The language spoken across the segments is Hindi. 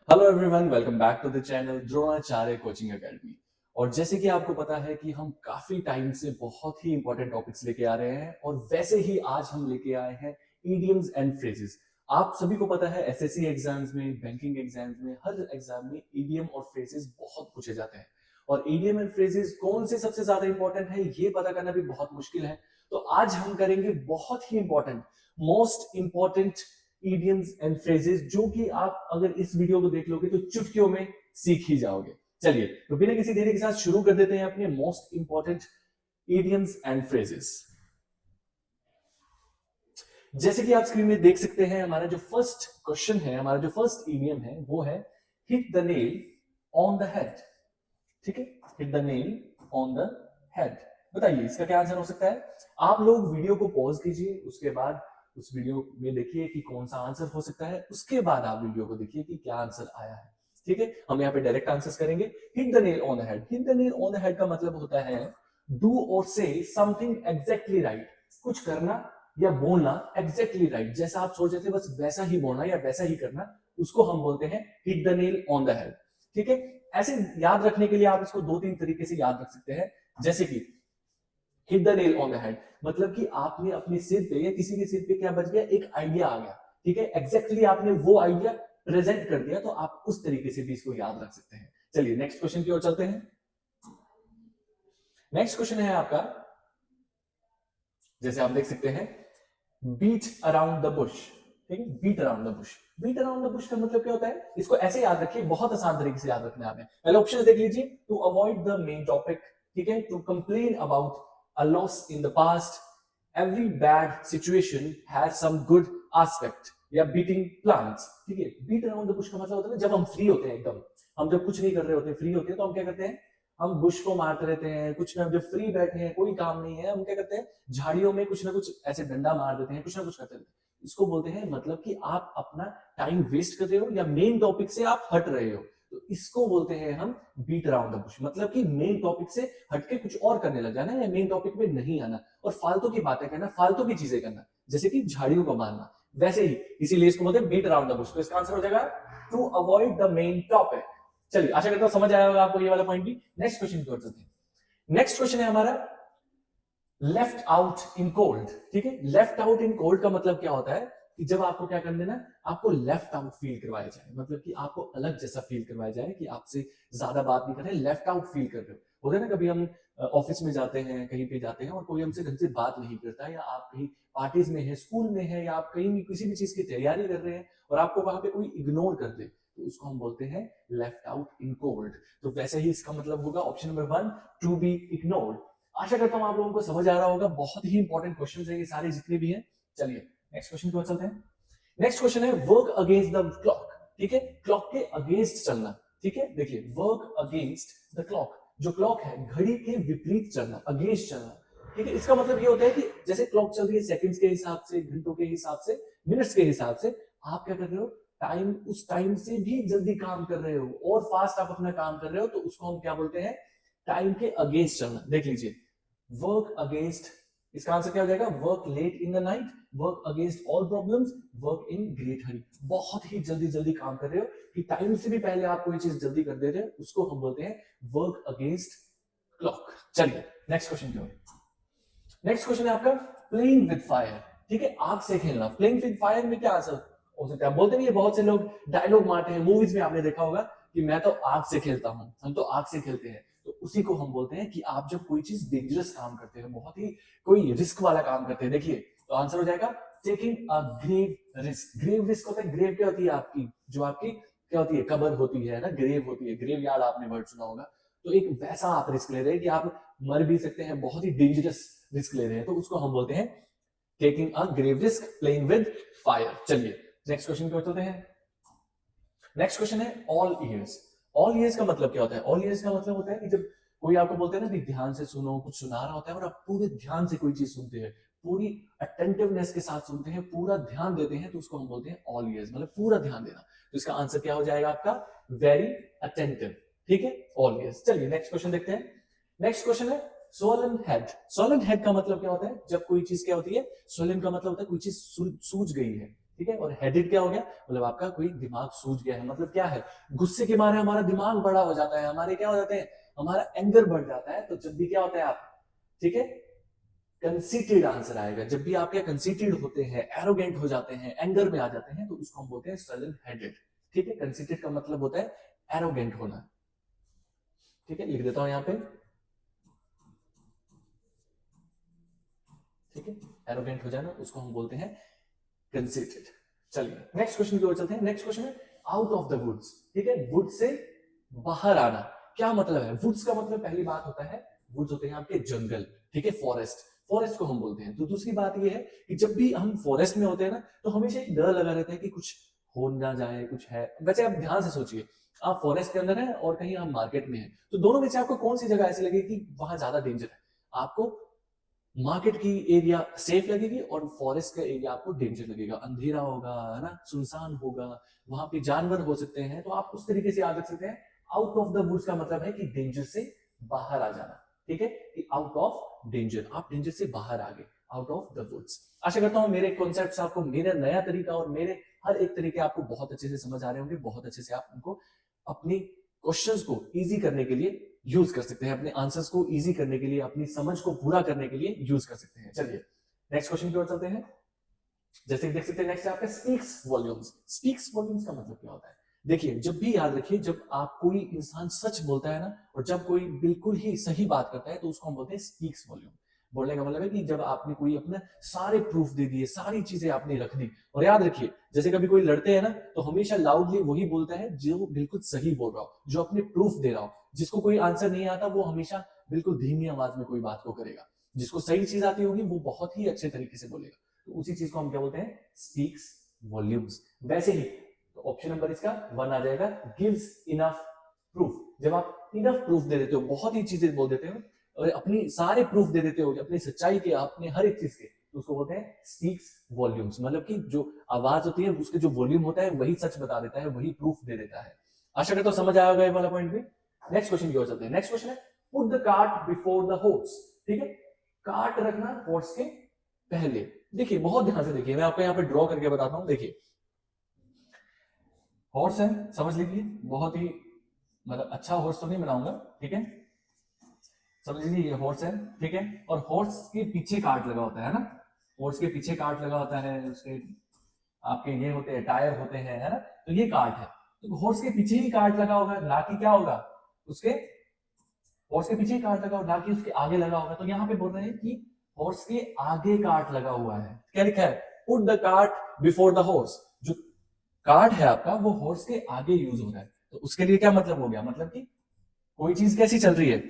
Hello everyone, welcome back to the channel Dronacharya coaching academy. और जैसे कि आपको पता है कि हम काफी टाइम से बहुत ही इंपॉर्टेंट टॉपिक्स लेके आ रहे हैं और वैसे ही आज हम लेके आए हैं इडियम्स एंड फ्रेजेस। आप सभी को पता है एसएससी एग्जाम्स में, बैंकिंग एग्जाम्स में, हर एग्जाम में इडियम और फ्रेजेस बहुत पूछे जाते हैं। और इडियम एंड फ्रेजेस कौन से सबसे ज्यादा इंपॉर्टेंट है ये पता करना भी बहुत मुश्किल है। तो आज हम करेंगे बहुत ही important, most important idioms and phrases, जो कि आप अगर इस वीडियो को देख लोगे तो चुटकियों में सीख ही जाओगे। चलिए तो बिना किसी देरी के साथ शुरू कर देते हैं अपने most important idioms and phrases. जैसे कि आप स्क्रीन में देख सकते हैं, हमारा जो फर्स्ट क्वेश्चन है, हमारा जो फर्स्ट इडियम है वो है hit the nail on the head. ठीक है, hit the nail on the head. बताइए इसका क्या आंसर हो सकता है। आप लोग वीडियो को पॉज कीजिए, उसके बाद उस वीडियो में देखिए कि कौन सा आंसर हो सकता है, उसके बाद आप वीडियो को देखिए कि क्या आंसर आया है। ठीक है, हम यहाँ पे डायरेक्ट आंसर्स करेंगे। Hit the nail on the head. Hit the nail on the head का मतलब होता है डू और से समथिंग एग्जैक्टली राइट। कुछ करना या बोलना एग्जैक्टली राइट, जैसा आप सोच रहे थे बस वैसा ही बोलना या वैसा ही करना, उसको हम बोलते हैं hit the nail on the head. ठीक है, ऐसे याद रखने के लिए आप इसको दो तीन तरीके से याद रख सकते हैं। जैसे कि hit the nail on the head मतलब कि आपने अपने सिर पे या किसी के सिर पे क्या बच गया, एक आइडिया आ गया। ठीक है, एग्जैक्टली आपने वो आइडिया प्रेजेंट कर दिया, तो आप उस तरीके से भी इसको याद रख सकते हैं। चलिए नेक्स्ट क्वेश्चन की ओर चलते हैं। नेक्स्ट क्वेश्चन है आपका, जैसे आप देख सकते हैं, बीट अराउंड द बुश। ठीक है, beat around the bush. Beat around the bush का मतलब क्या होता है, इसको ऐसे याद रखिए, बहुत आसान तरीके से याद रखना है आपने। पहले ऑप्शन देख लीजिए, to avoid the main topic. ठीक है, to complain about a loss in the past, every bad situation has some good aspect, या बीटिंग प्लांट्स। ठीक है, बीट अराउंड द बुश का मतलब होता है जब हम फ्री होते हैं, एकदम हम जब कुछ नहीं कर रहे होते, फ्री होते हैं, तो हम क्या करते हैं, हम बुश को मारते रहते हैं। कुछ ना, जब फ्री बैठे हैं, कोई काम नहीं है, हम क्या करते हैं, झाड़ियों में कुछ ना कुछ ऐसे डंडा मार देते हैं, कुछ ना कुछ करते रहते हैं। इसको बोलते हैं मतलब कि आप अपना टाइम वेस्ट कर रहे हो या मेन टॉपिक से आप हट रहे हो, तो इसको बोलते हैं हम बीट अराउंड द बुश। मतलब कि मेन टॉपिक से हटके कुछ और करने लग जाना या मेन टॉपिक में नहीं आना और फालतू की बातें करना, फालतू की चीजें करना, जैसे कि झाड़ियों को मारना, वैसे ही। इसीलिए इसको बोलते हैं बीट अराउंड द बुश। तो इसका आंसर हो जाएगा to avoid the main topic. चलिए आशा करता हूं समझ आया होगा आपको ये वाला पॉइंट भी। नेक्स्ट क्वेश्चन की ओर चलते हैं। नेक्स्ट क्वेश्चन है हमारा लेफ्ट आउट इन कोल्ड। ठीक है, लेफ्ट आउट इन कोल्ड का मतलब क्या होता है कि जब आपको क्या कर देना, आपको लेफ्ट आउट फील करवाया जाए, मतलब कि आपको अलग जैसा फील करवाया जाए कि आपसे ज्यादा बात नहीं कर रहे, लेफ्ट आउट फील कर रहे हो। होता है ना, कभी हम ऑफिस में जाते हैं, कहीं पे जाते हैं और कोई हमसे ढंग से बात नहीं करता, या आप कहीं पार्टीज में है, स्कूल में है, या आप कहीं भी किसी भी चीज की तैयारी कर रहे हैं और आपको वहां पे कोई इग्नोर कर दे, तो उसको हम बोलते हैं लेफ्ट आउट इन कोल्ड। तो वैसे ही इसका मतलब होगा option number 1, to be ignored. आशा करता हूं आप लोगों को समझ आ रहा होगा, बहुत ही इंपॉर्टेंट क्वेश्चन है ये सारे जितने भी हैं। चलिए नेक्स्ट क्वेश्चन की ओर चलते हैं। नेक्स्ट क्वेश्चन है वर्क अगेंस्ट द क्लॉक। ठीक है, क्लॉक के अगेंस्ट चलना। ठीक है, देखिए वर्क अगेंस्ट द क्लॉक, जो क्लॉक है घड़ी के विपरीत चलना, अगेंस्ट चलना। ठीक है, इसका मतलब ये होता है कि जैसे क्लॉक चल रही है सेकंड्स के हिसाब से, घंटों के हिसाब से, मिनट्स के हिसाब से, आप क्या कर रहे हो, टाइम, उस टाइम से भी जल्दी काम कर रहे हो और फास्ट आप अपना काम कर रहे हो, तो उसको हम क्या बोलते हैं, टाइम के अगेंस्ट चलना। देख लीजिए, वर्क अगेंस्ट, इसका आंसर क्या हो जाएगा, work late in the night, work against all problems, work in great hurry. बहुत ही जल्दी जल्दी काम कर रहे हो कि टाइम से भी पहले आप कोई चीज जल्दी कर दे रहे हो, उसको हम बोलते हैं वर्क अगेंस्ट क्लॉक। चलिए नेक्स्ट क्वेश्चन की ओर। नेक्स्ट क्वेश्चन है आपका प्लेइंग विद फायर। ठीक है, आग से खेलना। प्लेइंग विद फायर में क्या आंसर हो सकता है, बोलते नहीं है, बहुत से लोग डायलॉग मारते हैं, मूवीज में आपने देखा होगा कि मैं तो आग से खेलता हूं, हम तो आग से खेलते हैं। तो उसी को हम बोलते हैं कि आप जब कोई चीज डेंजरस काम करते हैं, बहुत ही कोई रिस्क वाला काम करते हैं, देखिए तो आंसर हो जाएगा taking a grave risk. Grave risk होता है, ग्रेव क्या होती है आपकी, जो आपकी क्या होती है, कबर होती है ना, ग्रेव होती है, ग्रेव यार्ड आपने वर्ड सुना होगा। तो एक वैसा आप रिस्क ले रहे हैं कि आप मर भी सकते हैं, बहुत ही डेंजरस रिस्क ले रहे हैं, तो उसको हम बोलते हैं taking a grave risk, playing with fire. चलिए नेक्स्ट क्वेश्चन की ओर चलते हैं। नेक्स्ट क्वेश्चन है ऑल ईयर्स। ऑल ईयर्स का मतलब क्या होता है, ऑल ईयर्स का मतलब होता है कि जब कोई आपको बोलते हैं ना कि ध्यान से सुनो, कुछ सुना रहा होता है और आप पूरे ध्यान से कोई चीज सुनते हैं, पूरी अटेंटिवनेस के साथ सुनते हैं, पूरा ध्यान देते हैं, तो उसको हम बोलते हैं ऑल ईयर्स, मतलब पूरा ध्यान देना। तो इसका आंसर क्या हो जाएगा आपका, वेरी अटेंटिव। ठीक है, ऑल ईयर्स। चलिए नेक्स्ट क्वेश्चन देखते हैं। नेक्स्ट क्वेश्चन है सोलन हेड। सोलन हेड का मतलब क्या होता है, जब कोई चीज क्या होती है, सोलन का मतलब होता है कोई चीज सूझ गई है, ठीक है। और हेडेड क्या हो गया, मतलब आपका कोई दिमाग सूज गया है, मतलब क्या है, गुस्से के मारे हमारा दिमाग बड़ा हो जाता है, हमारे क्या हो जाते हैं, हमारा एंगर बढ़ जाता है। तो जब भी क्या होता है आप, ठीक है, कंसीटेड आंसर आएगा। जब भी आप क्या कंसीटेड होते हैं, एरोगेंट हो जाते हैं, एंगर में आ जाते हैं, तो उसको हम बोलते हैं सडन हेडेड। ठीक है, कंसीटेड का मतलब होता है एरोगेंट होना। ठीक है, लिख देता हूं यहां पे, ठीक है, एरोगेंट हो जाना उसको हम बोलते हैं कंसीटेड। चलिए नेक्स्ट क्वेश्चन की ओर चलते हैं। नेक्स्ट क्वेश्चन है आउट ऑफ द वुड्स। ठीक है, वुड से बाहर आना, क्या मतलब है? वुड्स का मतलब पहली बात होता है, वुड्स होते हैं आपके जंगल, ठीक है, फॉरेस्ट, फॉरेस्ट को हम बोलते हैं। तो दूसरी बात ये है कि जब भी हम फॉरेस्ट में होते हैं ना, तो हमेशा एक डर लगा रहता है कि कुछ हो ना जाए, कुछ है। वैसे आप ध्यान से सोचिए, आप फॉरेस्ट के अंदर हैं और कहीं आप मार्केट में हैं, तो दोनों में से आपको कौन सी जगह ऐसी लगेगी कि वहां ज्यादा डेंजर है? आपको मार्केट की एरिया सेफ लगेगी और फॉरेस्ट का एरिया आपको डेंजर लगेगा, अंधेरा होगा, है ना, सुनसान होगा, वहां पे जानवर हो सकते हैं। तो आप उस तरीके से याद रख सकते हैं, आउट ऑफ द वुड्स का मतलब है कि डेंजर से बाहर आ जाना। ठीक है, कि आउट ऑफ डेंजर, आप डेंजर से बाहर आ गए, आउट ऑफ द वुड्स। आशा करता हूं मेरे कॉन्सेप्ट्स आपको, मेरा नया तरीका और मेरे हर एक तरीके आपको बहुत अच्छे से समझ आ रहे होंगे, बहुत अच्छे से आप उनको अपनी क्वेश्चंस को इजी करने के लिए यूज कर सकते हैं, अपने आंसर्स को इजी करने के लिए, अपनी समझ को पूरा करने के लिए यूज कर सकते हैं। चलिए नेक्स्ट क्वेश्चन की ओर चलते हैं। जैसे देख सकते हैं नेक्स्ट आपका स्पीक्स वॉल्यूम्स। स्पीक्स वॉल्यूम्स का मतलब क्या होता है? देखिए, जब भी याद रखिए, जब आप कोई इंसान सच बोलता है ना, और जब कोई बिल्कुल ही सही बात करता है, तो उसको हम बोलते हैं स्पीक्स वॉल्यूम। बोलने का मतलब है कि जब आपने कोई अपने सारे प्रूफ दे दिए, सारी चीजें आपने रख दी। और याद रखिए, जैसे कभी कोई लड़ते हैं ना, तो हमेशा लाउडली वही बोलता है जो बिल्कुल सही बोल रहा हो, जो अपने प्रूफ दे रहा हो। जिसको कोई आंसर नहीं आता, वो हमेशा बिल्कुल धीमी आवाज में कोई बात को करेगा। जिसको सही चीज आती होगी, वो बहुत ही अच्छे तरीके से बोलेगा। तो उसी चीज को हम क्या बोलते हैं? Speaks volumes. वैसे ही तो ऑप्शन नंबर इसका 1 आ जाएगा, गिव्स इनफ प्रूफ। जब आप इनफ प्रूफ दे देते हो, बहुत ही चीजें बोल देते हो और अपनी सारे प्रूफ दे देते हो अपनी सच्चाई के, अपने हर एक चीज के, तो उसको बोलते हैं स्पीक्स वॉल्यूम्स। मतलब कि जो आवाज होती है, उसके जो वॉल्यूम होता है, वही सच बता देता है, वही प्रूफ दे देता है। आशा करता हूं समझ आया होगा ये वाला पॉइंट भी। नेक्स्ट क्वेश्चन की ओर चलते हैं। नेक्स्ट क्वेश्चन है put the cart before the horse. ठीक है, कार्ट रखना हॉर्स के पहले। देखिए बहुत ध्यान से देखिए, मैं आपको यहाँ पे ड्रॉ करके बताता हूँ। देखिए हॉर्स है, समझ लीजिए, बहुत ही मतलब अच्छा हॉर्स तो नहीं बनाऊंगा, ठीक है, समझ लीजिए ये हॉर्स है, ठीक है। और हॉर्स के पीछे कार्ट लगा होता है ना, हॉर्स के पीछे कार्ट लगा होता है, उसके आपके ये होते हैं, टायर होते हैं, है ना। तो ये कार्ट है, तो हॉर्स के पीछे ही कार्ट लगा होगा, ना कि क्या होगा उसके, हॉर्स के पीछे ही कार्ट लगा होगा, ना कि उसके आगे लगा होगा। तो यहाँ पे बोल रहे हैं कि हॉर्स के आगे कार्ट लगा हुआ है। क्या लिखा है? Put the cart before the horse. जो कार्ट है आपका, वो हॉर्स के आगे यूज हो रहा है। तो उसके लिए क्या मतलब हो गया? मतलब कि कोई चीज कैसी चल रही है?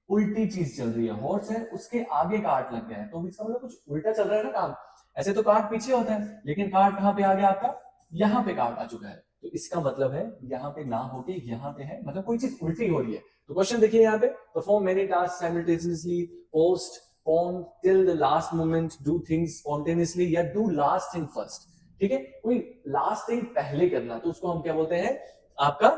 उल्टी चीज चल रही है। हॉर्स है, उसके आगे कार्ट लग गया है, तो इसका मतलब कुछ उल्टा चल रहा है ना काम। ऐसे तो कार्ट पीछे होता है, लेकिन कार्ट कहां पे आ गया आपका? यहाँ पे कार्ट आ चुका है। तो इसका मतलब है यहाँ पे ना होके यहाँ पे है, मतलब कोई चीज उल्टी हो रही है। तो क्वेश्चन देखिए यहाँ पे, perform many task simultaneously, postpone till the last moment, do things spontaneously, या डू लास्ट थिंग फर्स्ट। ठीक है, कोई लास्ट थिंग पहले करना, तो उसको हम क्या बोलते हैं? आपका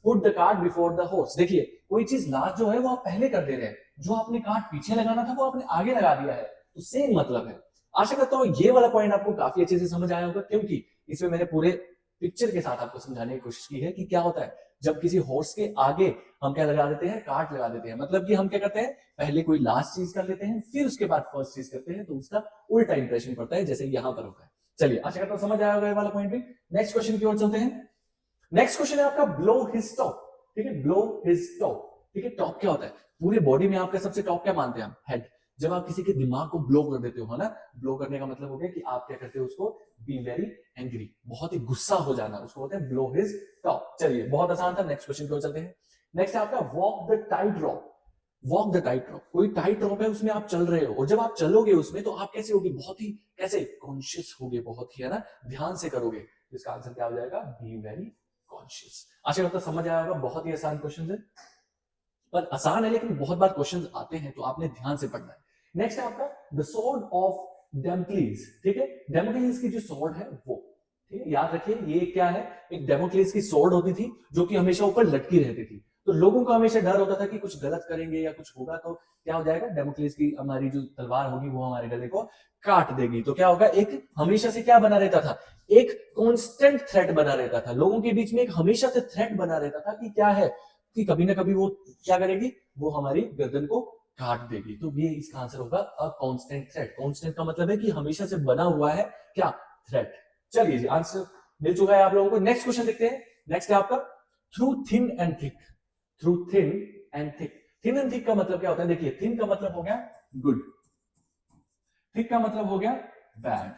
put the cart before the horse. देखिए कोई चीज लास्ट जो है वो आप पहले कर दे रहे हैं, जो आपने कार्ट पीछे लगाना था वो आपने आगे लगा दिया है, तो सेम मतलब है। आशा करता हूं ये वाला पॉइंट आपको काफी अच्छे से समझ आया होगा, क्योंकि इसमें मैंने पूरे पिक्चर के साथ आपको समझाने की कोशिश की है कि क्या होता है जब किसी हॉर्स के आगे हम क्या लगा देते हैं? कार्ट लगा देते हैं। मतलब कि हम क्या करते हैं? पहले कोई लास्ट चीज कर लेते हैं, फिर उसके बाद फर्स्ट चीज करते हैं, तो उसका उल्टा इंप्रेशन पड़ता है, जैसे यहां पर होता है। चलिए आशा करता हूं समझ आया होगा ये वाला पॉइंट भी। नेक्स्ट क्वेश्चन की ओर चलते हैं। नेक्स्ट क्वेश्चन है आपका ब्लो हिज टॉप। ठीक है, ब्लो हिज टॉप। ठीक है, टॉप क्या होता है? पूरे बॉडी में आपका सबसे टॉप क्या मानते हैं हम? हेड। जब आप किसी के दिमाग को ब्लो कर देते हो, है ना, ब्लो करने का मतलब हो गया कि आप क्या करते हो उसको? बी वेरी एंग्री, बहुत ही गुस्सा हो जाना, उसको बोलते हैं ब्लो हिज टॉप। चलिए बहुत आसान था, नेक्स्ट क्वेश्चन की ओर चलते हैं। नेक्स्ट है आपका walk the tight rope. Walk the tight rope, कोई टाइट रॉप है, उसमें आप चल रहे हो, और जब आप चलोगे उसमें, तो आप कैसे होगे? बहुत ही कैसे कॉन्शियस होगे, बहुत ही, है ना, ध्यान से करोगे। इसका आंसर क्या हो जाएगा? Be very conscious. आशा करता समझ आया होगा, बहुत ही आसान क्वेश्चन है, पर आसान है लेकिन बहुत बार क्वेश्चन आते हैं, तो आपने ध्यान से पढ़ना है। नेक्स्ट है आपका द स्वॉर्ड ऑफ डेमोक्लीज। ठीक है, डेमोक्लीज की जो स्वॉर्ड है वो, ठीक है, याद रखिए ये क्या है? एक डेमोक्लीज की स्वॉर्ड होती थी, जो कि हमेशा ऊपर लटकी रहती थी। तो लोगों को हमेशा डर होता था कि कुछ गलत करेंगे या कुछ होगा तो क्या हो जाएगा, डेमोक्लेस की हमारी जो तलवार होगी वो हमारे गले को काट देगी। तो क्या होगा, एक हमेशा से क्या बना रहता था, एक कांस्टेंट थ्रेट बना रहता था लोगों के बीच में, एक हमेशा से थ्रेट बना रहता था कि क्या है, कि कभी ना कभी वो क्या करेगी, वो हमारी गर्दन को काट देगी। तो ये इसका आंसर होगा अ कांस्टेंट थ्रेट। कांस्टेंट का मतलब है कि हमेशा से बना हुआ है क्या, थ्रेट। चलिए जी, आंसर मिल चुका है आप लोगों को। नेक्स्ट क्वेश्चन देखते हैं। नेक्स्ट है आपका through thin and thick. Through thin and thick. Thin and thick का मतलब क्या होता है, देखिए थिन का मतलब हो गया गुड, थिक का मतलब हो गया बैड,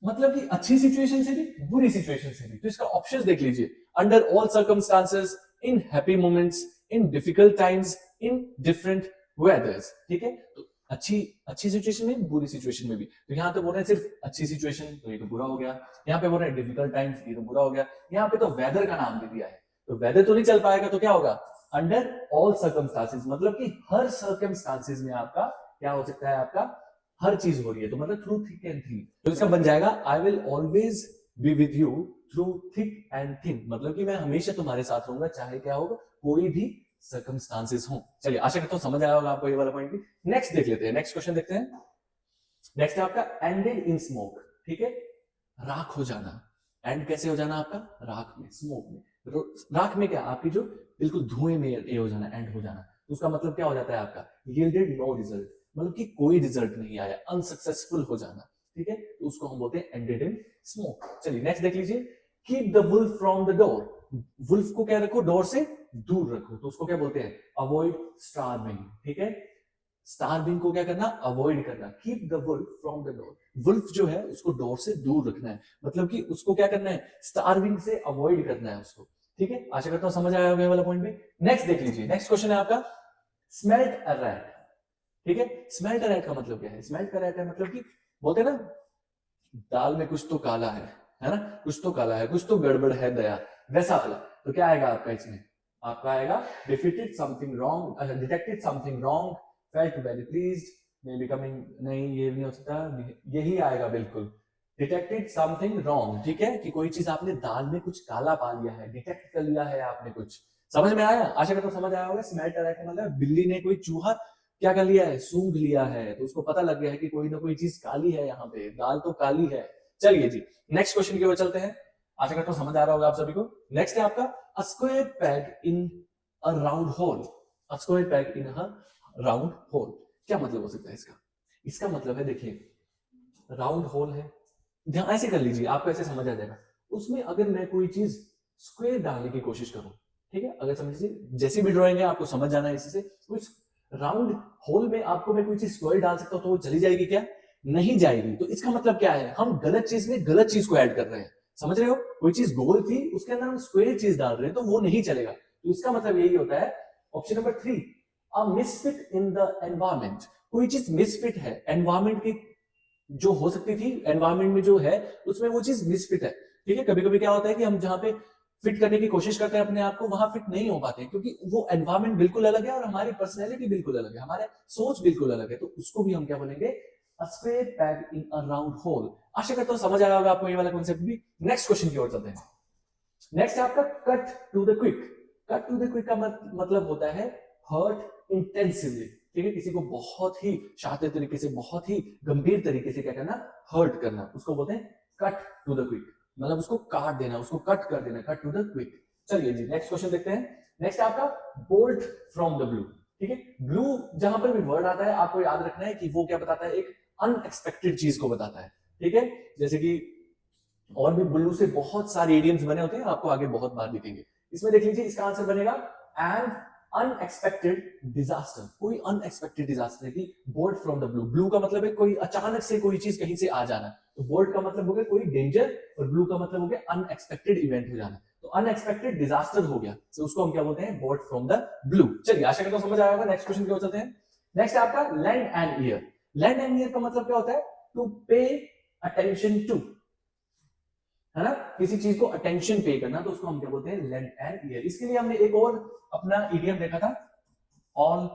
मतलब कि अच्छी सिचुएशन से भी बुरी सिचुएशन से भी। तो इसका ऑप्शंस देख लीजिए, under all circumstances, in happy moments, in difficult times, in different वेदर्स। ठीक है, तो अच्छी सिचुएशन में, बुरी सिचुएशन में भी। तो यहाँ पे बोल रहे हैं सिर्फ अच्छी सिचुएशन, तो ये तो बुरा हो गया। यहाँ पे बोल रहे हैं डिफिकल्ट टाइम्स, ये तो बुरा हो गया। यहाँ पे तो वेदर का नाम दे दिया है, तो वेदर तो नहीं चल पाएगा, तो क्या होगा, अंडर ऑल सर्कमस्टांसेस, मतलब कि हर सर्कमस्टांसेस में आपका क्या हो सकता है, आपका हर चीज हो रही है, तो मतलब थ्रू थिक एंड थिन। तो इसका बन जाएगा I will always be with you through thick and thin, मतलब कि मैं हमेशा तुम्हारे साथ रहूंगा चाहे क्या होगा, कोई भी सर्कमस्टांसेस हो। चलिए, आशा करता हूं समझ आया होगा आपको ये वाला पॉइंट भी। नेक्स्ट देख लेते हैं, नेक्स्ट क्वेश्चन देखते हैं। नेक्स्ट है आपका एंडेड इन स्मोक। ठीक है, राख हो जाना। एंड कैसे हो जाना आपका, राख में, स्मोक में। राख में क्या, आपकी जो बिल्कुल धुएं में ये हो जाना, एंड हो जाना। तो उसका मतलब क्या हो जाता है आपका, यील्डेड नो रिजल्ट, मतलब कि कोई रिजल्ट नहीं आया, अनसक्सेसफुल हो जाना। ठीक है, तो उसको हम बोलते हैं एंडेड इन स्मोक। चलिए नेक्स्ट देख लीजिए, keep the wolf from the door. Wolf को क्या रखो, डोर से दूर रखो, तो उसको क्या बोलते हैं, अवॉइड स्टार्विंग। ठीक है, स्टार्विंग को क्या करना, अवॉइड करना। Keep the wolf from the door, wolf जो है उसको डोर से दूर रखना है, मतलब कि उसको क्या करना है, स्टार्विंग से अवॉइड करना है उसको। ठीक है, आशा करता हूं समझ आया होगा वाला पॉइंट भी। नेक्स्ट देख लीजिए, नेक्स्ट क्वेश्चन है आपका स्मेल्ट अ रैट। ठीक है, स्मेल्ट अ रैट का मतलब क्या है, स्मेल्ट अ रैट है मतलब कि बोलते हैं ना, दाल में कुछ तो काला है ना, कुछ तो काला है, कुछ तो गड़बड़ है दया, वैसा वाला। तो क्या आएगा आपका इसमें, आपका आएगा defeated something wrong, detected something wrong, felt very pleased, may be coming, नहीं ये नहीं हो सकता, यही आएगा बिल्कुल, डिटेक्टेड समथिंग रॉन्ग। ठीक है, कि कोई चीज आपने दाल में कुछ काला पा लिया है, डिटेक्ट कर लिया है आपने कुछ। समझ में आया, आशा करता हूं समझ आया होगा। स्मेल्ट अ रैट मतलब बिल्ली ने कोई चूहा क्या कर लिया है, सूंघ लिया है, तो उसको पता लग गया है कि कोई ना कोई चीज काली है, यहाँ पे दाल तो काली है। चलिए जी, नेक्स्ट क्वेश्चन की ओर चलते हैं। आशा करता हूं समझ आ रहा होगा आप सभी को। नेक्स्ट है आपका अ square peg in a round whole. A square peg in a round whole, क्या मतलब हो सकता है इसका, इसका मतलब है देखिए, राउंड होल है, ध्यान ऐसे कर लीजिए, आपको ऐसे समझ आ जाएगा। उसमें अगर मैं कोई चीज स्क्वायर डालने की कोशिश करूं, ठीक है, अगर समझ लीजिए जैसी भी ड्राइंग है आपको समझ जाना है इसी से, राउंड होल में आपको मैं कोई चीज स्क्वायर डाल सकता हूं तो वो चली जाएगी क्या, नहीं जाएगी। तो इसका मतलब क्या है, हम गलत चीज में गलत चीज को ऐड कर रहे हैं। समझ रहे हो, कोई चीज गोल थी उसके अंदर हम स्क्वायर चीज डाल रहे हैं तो वो नहीं चलेगा। तो इसका मतलब यही होता है, option number 3, a misfit in the environment. कोई चीज मिसफिट है एनवायरमेंट की, जो हो सकती थी एनवायरमेंट में जो है उसमें वो चीज मिसफिट है। ठीक है, कभी कभी क्या होता है कि हम जहां पे फिट करने की कोशिश करते हैं अपने आप को, वहां फिट नहीं हो पाते क्योंकि वो एनवायरमेंट बिल्कुल अलग है और हमारी पर्सनैलिटी बिल्कुल अलग है, हमारे सोच बिल्कुल अलग है। तो उसको भी हम क्या बोलेंगे, a square peg in a round hole. आशा करता हूं समझ आया होगा आपको ये वाला कॉन्सेप्ट भी। नेक्स्ट क्वेश्चन की ओर चलते हैं। नेक्स्ट है आपका cut to the quick. Cut to the quick का मतलब होता है हर्ट इंटेंसिवली। ठीक है, किसी को बहुत ही शातिर तरीके से, बहुत ही गंभीर तरीके से क्या करना, हर्ट करना, उसको बोलते हैं कट टू द क्विक, मतलब उसको काट देना, उसको कट कर देना, कट टू द क्विक। चलिए जी, नेक्स्ट क्वेश्चन देखते हैं। नेक्स्ट आपका बोल्ट फ्रॉम द ब्लू। ठीक है, ब्लू जहां पर भी वर्ड आता है आपको याद रखना है कि वो क्या बताता है, एक अनएक्सपेक्टेड चीज को बताता है। ठीक है, जैसे कि और भी ब्लू से बहुत सारे इडियम्स बने होते हैं, आपको आगे बहुत बार दिखेंगे। इसमें देख लीजिए, इसका आंसर बनेगा एंड अनएक्सपेक्टेड डिजास्टर। कोई अनएक्सपेक्टेड डिजास्टर है कि bolt from the blue. Blue का मतलब है कोई अचानक से कोई चीज कहीं से आ जाना, तो बोल्ट का मतलब हो गया कोई डेंजर, और ब्लू का मतलब हो गया अनएक्सपेक्टेड इवेंट हो जाना। तो अनएक्सपेक्टेड डिजास्टर हो गया, तो उसको हम क्या बोलते हैं, बोल्ट फ्रॉम द ब्लू। चलिए, आशा करता हूं समझ आया होगा। नेक्स्ट क्वेश्चन की ओर चलते हैं। नेक्स्ट है आपका land and year. Land and year का मतलब क्या होता है, टू पे अटेंशन टू, है ना, किसी चीज को अटेंशन पे करना, तो उसको हम क्या बोलते हैं, लेंड एंड ईयर। इसके लिए हमने एक और अपना इडियम देखा था, ऑल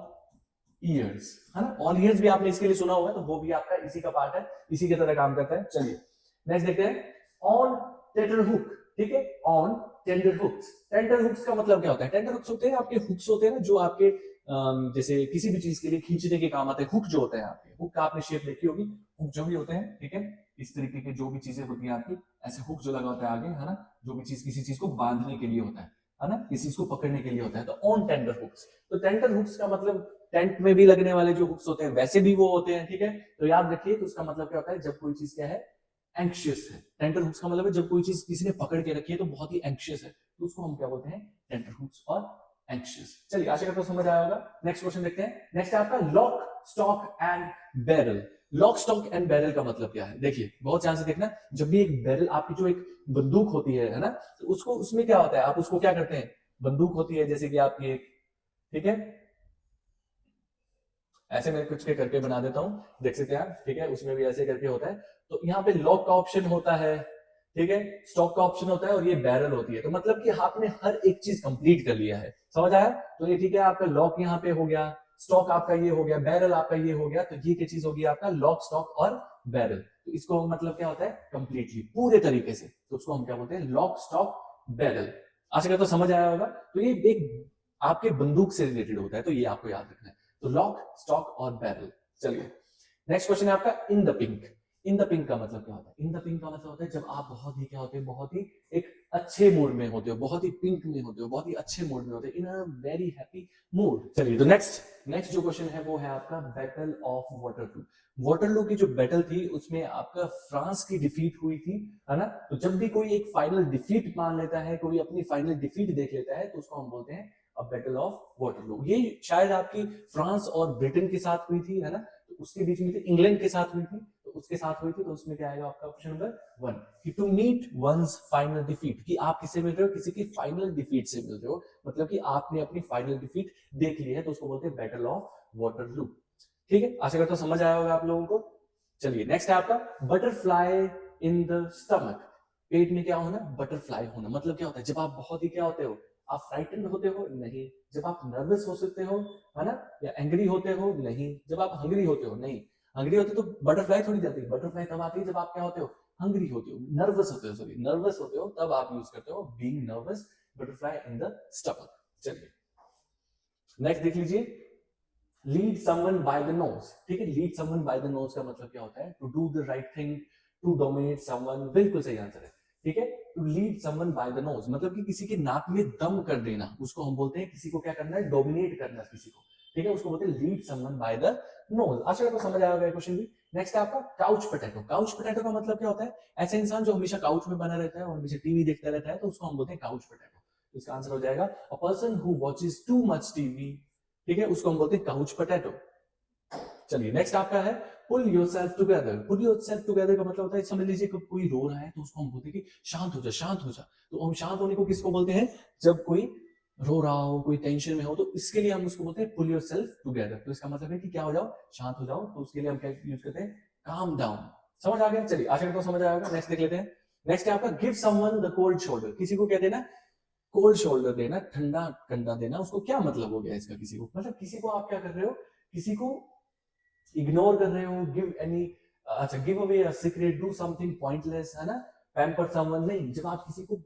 ईयर्स, है ना, ऑल ईयर्स भी आपने इसके लिए सुना होगा, तो वो भी आपका इसी का पार्ट है, इसी की तरह काम करता है। चलिए नेक्स्ट देखते हैं, ऑन टेटरहुक। ठीक है, on tender hooks. Tender hooks का मतलब क्या होता है? टेंडर हुक्स होते हैं आपके हुक्स होते हैं ना, जो आपके जैसे किसी भी चीज के लिए खींचने के काम आते हैं। हुक जो होते हैं आपके, हुक का आपने शेप देखी होगी, हुक जो भी होते हैं, ठीक है, इस तरीके के जो भी चीजें होती हैं आपकी, ऐसे हुक जो लगा होता है आगे, है ना, जो भी चीज किसी चीज को बांधने के लिए होता है ना, किसी चीज को पकड़ने के लिए होता है, तो ऑन टेंडर हुक्स। तो टेंडर हुक्स का मतलब टेंट में भी लगने वाले जो हुक्स होते हैं वैसे भी वो होते हैं, ठीक है। तो याद रखिए, तो उसका मतलब क्या होता है? जब कोई चीज क्या है, एंक्शियस है। टेंटर हुक्स का मतलब है जब कोई चीज किसी ने पकड़ के रखी है तो बहुत ही एंक्शियस है, तो उसको हम क्या बोलते हैं? टेंटर हुक्स और एंक्शियस। चलिए, आशा करता हूं समझ आया होगा। नेक्स्ट क्वेश्चन देखते हैं। नेक्स्ट है आपका lock, stock and barrel. Lock, stock and barrel का मतलब क्या है? देखिए, बहुत ध्यान से देखना। जब भी एक बैरल, आपकी जो एक बंदूक होती है ना, तो उसको, उसमें क्या होता है, आप उसको क्या करते हैं? बंदूक होती है जैसे कि आपकी एक, ठीक है, ऐसे मैं कुछ के करके बना देता हूं, देख सकते हैं आप, ठीक है, उसमें भी ऐसे करके होता है। तो यहाँ पे लॉक का ऑप्शन होता है, ठीक है, स्टॉक का ऑप्शन होता है, और ये बैरल होती है। तो मतलब कि आपने हर एक चीज कंप्लीट कर लिया है, समझ आया? तो ये ठीक है, आपका लॉक यहाँ पे हो गया, स्टॉक आपका ये हो गया, बैरल आपका ये हो गया, तो ये क्या चीज होगी? आपका लॉक, स्टॉक और बैरल। तो इसको मतलब क्या होता है? कंप्लीटली, पूरे तरीके से, तो उसको हम क्या बोलते हैं? Lock, stock, barrel. आशा करता हूं समझ आया होगा। तो ये एक आपके बंदूक से रिलेटेड होता है, तो ये आपको याद रखना है। तो लॉक, स्टॉक और बैरल। चलिए, नेक्स्ट क्वेश्चन है आपका in the pink. In the pink का मतलब क्या होता है? इन द पिंक का मतलब होता है जब आप बहुत ही क्या होते हैं? बहुत ही एक अच्छे मूड में होते हो, बहुत ही पिंक में होते हो, बहुत ही अच्छे मूड में होते हो, इन अ वेरी हैप्पी मूड। चलिए, तो नेक्स्ट जो क्वेश्चन है वो है आपका बैटल ऑफ वाटरलू। वाटरलू की जो बैटल थी उसमें आपका फ्रांस की डिफीट हुई थी, है ना। तो जब भी कोई एक फाइनल डिफीट मान लेता है, कोई अपनी फाइनल डिफीट देख लेता है, तो उसको हम बोलते हैं बैटल ऑफ वाटरलू। ये शायद आपकी फ्रांस और ब्रिटेन के साथ हुई थी, है ना। तो उसके बीच में थी, इंग्लैंड के साथ हुई थी, तो उसके साथ हुई थी। तो उसमें क्या आएगा आपका? ऑप्शन नंबर 1 कि to meet one's final defeat, कि आप किससे मिल रहे हो? किसी की फाइनल डिफीट से मिल रहे हो, मतलब कि आपने अपनी फाइनल डिफीट देख ली है, तो उसको बोलते हैं बैटल ऑफ वाटरलू। ठीक है, आशा करता हूं समझ आया होगा आप लोगों को। चलिए, नेक्स्ट है आपका बटरफ्लाई इन द स्टमक। पेट में क्या होना? बटरफ्लाई होना। मतलब क्या होता है? जब आप बहुत ही क्या होते हो? आप फ्राइटेंड होते हो? नहीं। जब आप नर्वस हो सकते हो, है ना, या एंग्री होते हो? नहीं। जब आप हंग्री होते हो? नहीं। हंग्री होते तो बटरफ्लाई थोड़ी जाती है। बटरफ्लाई तब आती है जब आप क्या होते हो? हंग्री होते हो, नर्वस होते हो, सॉरी, नर्वस होते हो, तब आप यूज करते हो being nervous, butterfly in the stomach. चलिए, नेक्स्ट देख लीजिए, lead someone by the nose. ठीक है, lead someone by the nose का मतलब क्या होता है? To do the right thing, to dominate someone. बिल्कुल सही आंसर है, ठीक है। To lead someone by the nose मतलब कि किसी के नाक में दम कर देना, उसको हम बोलते हैं, किसी को क्या करना है? डोमिनेट करना किसी को, ठीक है, उसको बोलते हैं lead someone by the nose. आशा करता हूं समझ आया होगा क्वेश्चन भी। नेक्स्ट है आपका काउच पोटैटो। काउच पोटैटो का मतलब क्या होता है? ऐसा इंसान जो हमेशा काउच में बना रहता है और हमेशा टीवी देखता रहता है, तो उसको हम बोलते हैं काउच पोटैटो। तो इसका आंसर हो जाएगा a person who watches too much TV, ठीक है, उसको हम बोलते हैं काउच पोटैटो। चलिए, नेक्स्ट आपका है पुल योरसेल्फ टुगेदर। पुल योरसेल्फ टुगेदर का मतलब होता है, समझ लीजिए कि कोई रो रहा है तो उसको हम बोलते हैं कि शांत हो जा, शांत हो जा। तो हम शांत होने को किसको बोलते हैं? जब कोई रो रहा हो, कोई टेंशन में हो, तो इसके लिए हम उसको बोलते हैं पुल योरसेल्फ टुगेदर। तो इसका मतलब है कि क्या हो जाओ? शांत हो जाओ। तो उसके लिए हम क्या यूज करते हैं? Calm down. समझ आ गया? चलिए, आशा करता हूं समझ आया होगा। नेक्स्ट देख लेते हैं। नेक्स्ट है आपका give someone the cold shoulder. किसी को क्या देना? कोल्ड शोल्डर देना, ठंडा कंधा देना। उसको क्या मतलब हो गया इसका? किसी को मतलब किसी को आप क्या कर रहे हो? किसी को इग्नोर कर रहे हो, गिव एनी, अच्छा, give away a secret, do something pointless, है ना, पैम्पर समवन। नहीं, जब आप किसी को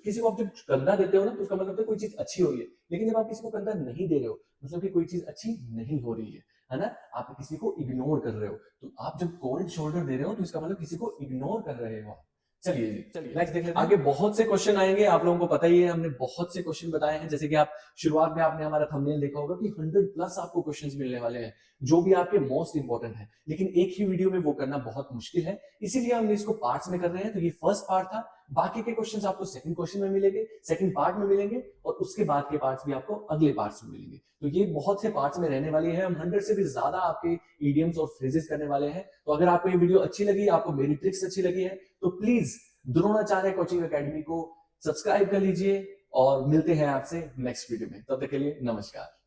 किसी को आप जब कंधा देते हो ना, तो उसका मतलब है कोई चीज अच्छी हो रही है। लेकिन जब आप किसी को कंधा नहीं दे रहे हो, मतलब कि कोई चीज अच्छी नहीं हो रही है ना, आप किसी को इग्नोर कर रहे हो। तो आप जब कोल्ड शोल्डर दे रहे हो, तो इसका मतलब किसी को इग्नोर कर रहे हो। चलिए जी, चलिए नेक्स्ट देख लेते हैं। आगे बहुत से क्वेश्चन आएंगे, आप लोगों को पता ही है, हमने बहुत से क्वेश्चन बताए हैं। जैसे कि आप शुरुआत में आपने हमारा थंबनेल देखा होगा कि 100 प्लस आपको क्वेश्चंस मिलने वाले हैं, जो भी आपके मोस्ट इंपॉर्टेंट है। लेकिन एक ही वीडियो में वो करना बहुत मुश्किल है, इसीलिए हमने इसको पार्ट्स में कर रहे हैं। तो ये फर्स्ट पार्ट था, बाकी के क्वेश्चंस आपको सेकंड क्वेश्चन में मिलेंगे, सेकंड पार्ट में मिलेंगे, और उसके बाद के पार्ट्स भी आपको अगले पार्ट्स में मिलेंगे। तो ये बहुत से पार्ट्स में रहने वाली है। हम 100 से भी ज्यादा आपके इडियम्स और फ्रेजेस करने वाले हैं। तो अगर आपको ये वीडियो अच्छी लगी, आपको मेरी ट्रिक्स अच्छी लगी है, तो प्लीज द्रोणाचार्य कोचिंग एकेडमी को सब्सक्राइब कर लीजिए, और मिलते हैं आपसे नेक्स्ट वीडियो में। तब तक के लिए नमस्कार।